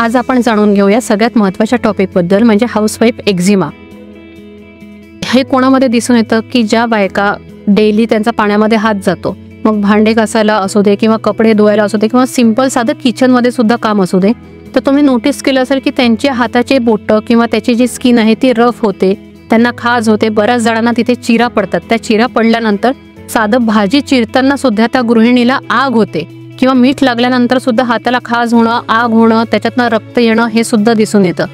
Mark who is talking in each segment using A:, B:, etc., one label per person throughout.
A: आज आपण जाणून घेऊया सगळ्यात महत्त्वाच्या टॉपिकबद्दल, म्हणजे हाऊसवाईफ एक्झिमा. हे कोणामध्ये दिसून येतं की ज्या बायका डेली त्यांचा पाण्यामध्ये हात जातो, मग भांडे घासायला असू दे किंवा कपडे धुवायला असू दे किंवा सिंपल साधं किचनमध्ये सुद्धा काम असू दे, तर तुम्ही नोटीस केलं असेल की त्यांच्या हाताचे बोटं किंवा त्याची जी स्किन आहे ती रफ होते, त्यांना खाज होते, बऱ्याच जणांना तिथे चिरा पडतात. त्या चिरा पडल्यानंतर साधं भाजी चिरताना सुद्धा त्या गृहिणीला आग होते किंवा मीठ लागल्यानंतर सुद्धा हाताला खाज होणं, आग होणं, त्याच्यातनं रक्त येणं हे सुद्धा दिसून येतं.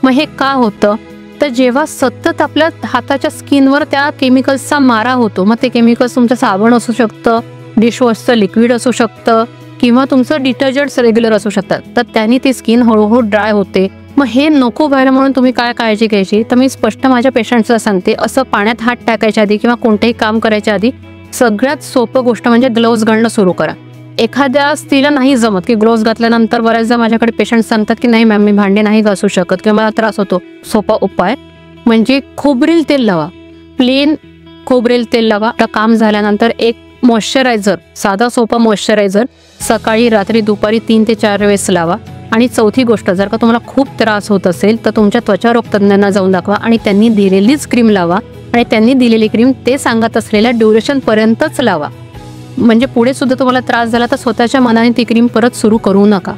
A: मग हे का होतं? तर जेव्हा सतत आपल्या हाताच्या स्किनवर त्या केमिकल्सचा मारा होतो, मग ते केमिकल्स तुमचं साबण असू शकतं, डिशवॉशचं लिक्विड असू शकतं किंवा तुमचं डिटर्जंट्स रेग्युलर असू शकतात, तर त्यांनी ती स्किन हळूहळू ड्राय होते. मग हे नको व्हायला म्हणून तुम्ही काय काळजी घ्यायची, तर मी स्पष्ट माझ्या पेशंट्सला सांगते, असं पाण्यात हात टाकायच्या आधी किंवा कोणतेही काम करायच्या आधी सगळ्यात सोपं गोष्ट म्हणजे ग्लोव्ज घालणं सुरू करा. एखाद्या स्त्रीला नाही जमत की ग्लोव्ज घातल्यानंतर, बऱ्याचदा माझ्याकडे पेशंट सांगतात की नाही मॅम मी भांडे नाही घासू शकत किंवा मला त्रास होतो. सोपा उपाय म्हणजे खोबरेल तेल लावा, प्लेन खोबरेल तेल लावा. काम झाल्यानंतर एक मॉइश्चरायझर, साधा सोपा मॉइश्चरायझर सकाळी, रात्री, दुपारी 3 ते 4 वेळेस लावा. आणि चौथी गोष्ट, जर का तुम्हाला खूप त्रास होत असेल तर तुमच्या त्वचारोग तज्ज्ञांना जाऊन दाखवा आणि त्यांनी दिलेलीच क्रीम लावा आणि त्यांनी दिलेली क्रीम ते सांगत असलेल्या ड्युरेशनपर्यंतच लावा. म्हणजे पुढे सुद्धा तुम्हाला त्रास झाला तर स्वतःच्या मनाने ती क्रीम परत सुरू करू नका.